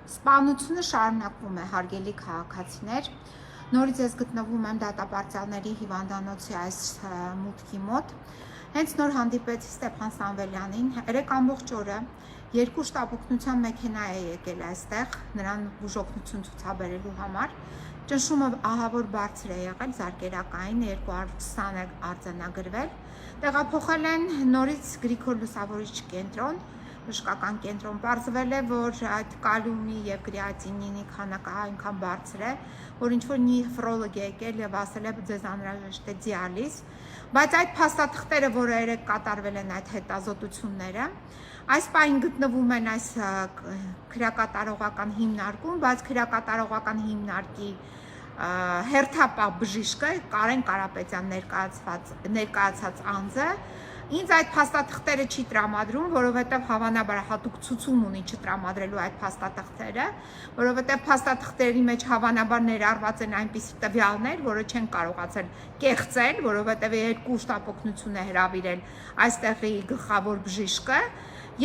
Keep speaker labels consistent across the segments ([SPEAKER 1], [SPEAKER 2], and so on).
[SPEAKER 1] Սպանությունը շարունակվում է, հարգելի քաղաքացիներ։ Նորից ես գտնվում եմ դատապարտյալների հիվանդանոցի այս մուտքի մոտ։ Հենց նոր հանդիպեցի Ստեփան Սամվելյանին, երեք ամբողջ օրը երկու շտապօգնության մեքենա է եկել այստեղ, նրան բուժօգնություն ցուցաբերելու համար։ Ճնշումը ահավոր բարձր է եղել, զարկերակային 220 է արձանագրվել։ Տեղափոխել են նորից Գրիգոր Լուսավորիչ կենտրոն, բժշկական կենտրոն։ Պարզվել է, որ այդ կալիումի եւ կրեատինինի քանակը այնքան բարձր է, որ ինչ-որ նեֆրոլոգ է եկել եւ ասել է ձեզ անհրաժեշտ է դիալիզ, բայց այդ փաստաթղթերը, որը երեք կատարվել են այդ հետազոտությունները, այս պահին գտնվում են այս քրեակատարողական հիմնարկում, բայց քրեակատարողական հիմնարկի հերթապահ բժիշկը Կարեն Կարապետյան ներկայացած անձը ինձ այդ փաստաթղթերը չի տրամադրում, որովհետև հավանաբար հատուկ ցուցում ունի չտրամադրելու այդ փաստաթղթերը, որովհետև փաստաթղթերի մեջ հավանաբար ներառված են այնպիսի տվյալներ, որը չեն կարողացել կեղծել, որովհետև երկու շտապօգնություն է հրավիրել այստեղի գլխավոր բժիշկը,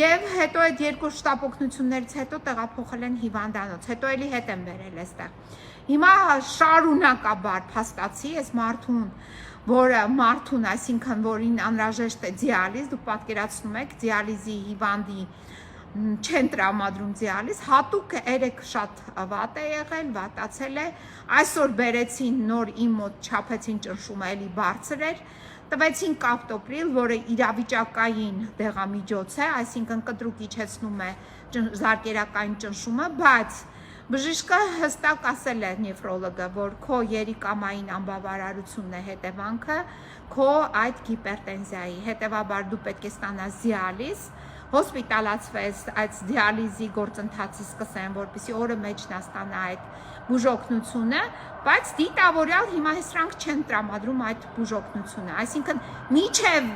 [SPEAKER 1] եւ հետո այդ երկու շտապօգնություններից հետո տեղափոխել են հիվանդանոց, հետո էլի հետ են բերել այստեղ։ Հիմա շարունակաբար փաստացի այս մարդուն, այսինքն որին անհրաժեշտ է դիալիզ, դուք պատկերացնում եք, դիալիզի հիվանդի չեն տրամադրում դիալիզ, հատուկ երեք շատ վատ է եղել, վատացել է, այսօր բերեցին նոր իմ մոտ չափեցին ճնշումը էլի բարձր էր, տվեցին կապտոպրիլ, որը իրավիճակային դեղամիջոց է, այսինքն կտրուկ իջեցնում է զարկերակային ճնշումը, բայց բժիշկը հստակ ասել է նեֆրոլոգը, որ քո երիկամային անբավարարությունն է հետևանքը քո այդ հիպերտենզիայի, հետևաբար դու պետք է ստանաս դիալիզ, հոսպիտալացվես, այդ դիալիզի գործընթացը սկսեն, որպեսզի օրը մեջ նա ստանա այդ բուժօգնությունը, բայց դիտավորյալ հիմա սրանք չեն տրամադրում այդ բուժօգնությունը, այսինքն միչև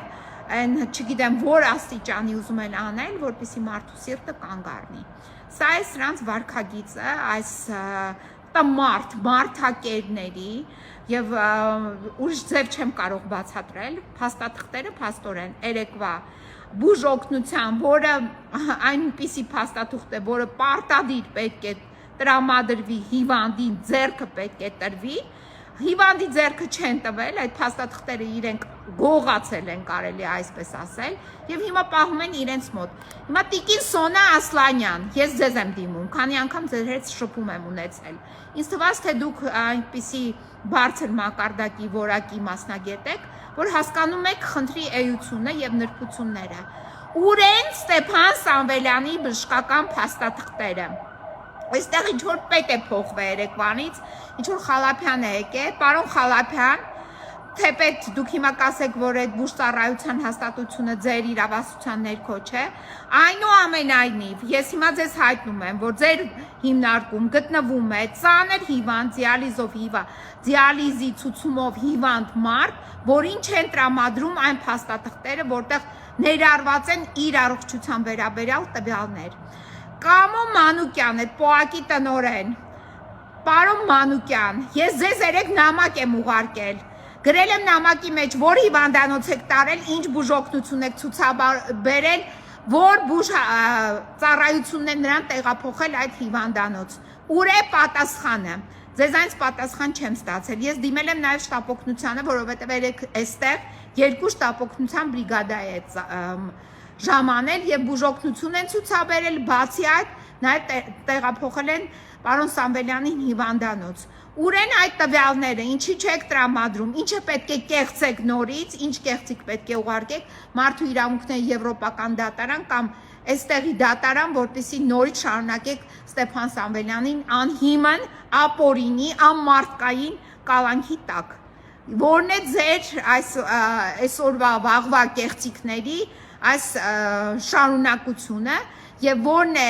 [SPEAKER 1] այն չգիտեմ որ աստիճանի ուզում են անել, որպեսզի մարդու սիրտը կանգ առնի։ Սա է սրանց վարքագիծը, այս մարդակերների եւ ուրիշ ձև չեմ կարող բացատրել, փաստաթղթերը փաստորեն երեկվա բուժօգնության, որը այնպիսի փաստաթուղթ է, որը պարտադիր պետք է տրամադրվի հիվանդին, ձեռքը պետք է տրվի, հիվանդի ձեռքը չեն տվել, այդ փաստաթղթերը իրենք գողացել են, կարելի այսպես ասել, եւ հիմա պահում են իրենց մոտ։ Հիմա տիկին Սոնա Ասլանյան, ես ձեզ եմ դիմում, քանի անգամ ձեր հետ շփում եմ ունեցել։ Ինձ թվաց, թե դուք այնպիսի բարձր մակարդակի որակի մասնագետ եք, որ հասկանում եք խնդրի էությունը եւ նրբությունները։ Ուր են Ստեփան Սամվելյանի բժշկական փաստաթղթերը։ Այստեղ ինչ-որ պետ է փոխվել երեկվանից, ինչ-որ Խալափյան է եկել, պարոն Խալափյան, թեպետ դուք հիմա կասեք, որ այդ բուժծառայության հաստատությունը ձեր իրավասության ներքո չէ, այնուամենայնիվ, ես հիմա ձեզ հայտնում եմ, որ ձեր հիմնարկում գտնվում է ծանր հիվանդ, դիալիզի ցուցումով հիվանդ մարդ, որին չեն տրամադրում այն փաստաթղթերը, որտեղ ներառված են իր առողջության վերաբերյալ տվյալներ։ Կամո Մանուկյան, այդ պոակի տնօրեն, պարոն Մանուկյան, ես ձեզ երեք նամակ եմ ուղարկել, գրել եմ նամակի մեջ, որ հիվանդանոց եք տարել, ինչ բուժօգնություն եք ցուցաբերել, որ բուժ ծառայությունն է նրան տեղափոխել այդ հիվանդանոց, ուր է պատասխանը, ձեզանից պատասխան չեմ ստացել, ես դիմել եմ նաև շտապօգնությանը, որովհետև երեք այստեղ երկու շտապօգնության բրիգադա է ժամանել եւ բուժօգնություն են ցուցաբերել, բացի այդ նաեւ տեղափոխել են պարոն Սամվելյանին հիվանդանոց։ Ուր են այդ տվյալները, ինչի չեք տրամադրում, ինչը պետք է կեղծեք նորից, ինչ կեղծիք պետք է ուղարկեք մարդու իրավունքների եվրոպական դատարան կամ այստեղի դատարան, որպեսզի նորից շարունակեք Ստեփան Սամվելյանին անհիմն, ապօրինի, անմարդկային կալանքի տակ։ Որն է ձեր այսօրվա վաղվա կեղծիքների այս շարունակությունը եւ որն է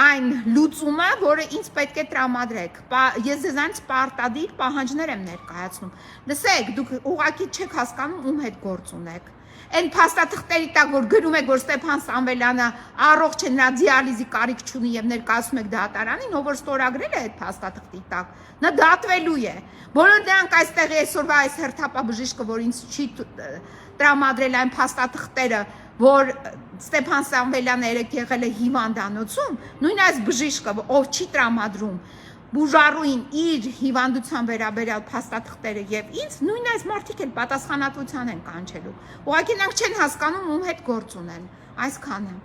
[SPEAKER 1] այն լուծումը, որը ինձ պետք է տրամադրեք։ Ես ձեզանից պարտադիր պահանջներ եմ ներկայացնում։ Լսեք, դուք ուղղակի չեք հասկանում ում հետ գործ ունեք։ Այն փաստաթղթերի տակ, որ գրում եք, որ Ստեփան Սամվելյանը առողջ է, նա դիալիզի կարիք չունի եւ ներկայացում եք դատարանին, ով որ ստորագրել է այդ փաստաթղթի տակ, նա դատվելու է։ Բոլոր նրանք այստեղ այսօրվա այս հերթապահ բժիշկը, որ ինձ չի տրամադրել այն փաստաթղթերը, որ Ստեփան Սամվելյանը երեք եղել է հիվանդանոցում, նույն այս բժիշկը, ով չի տրամադրում բուժառուին իր հիվանդության վերաբերյալ փաստաթղթերը եւ ինձ նույն այս մարդիկ էլ պատասխանատվության են կանչելու։ Ուղղակի նրանք չեն հասկանում ում հետ գործ ունեն, այսքանը։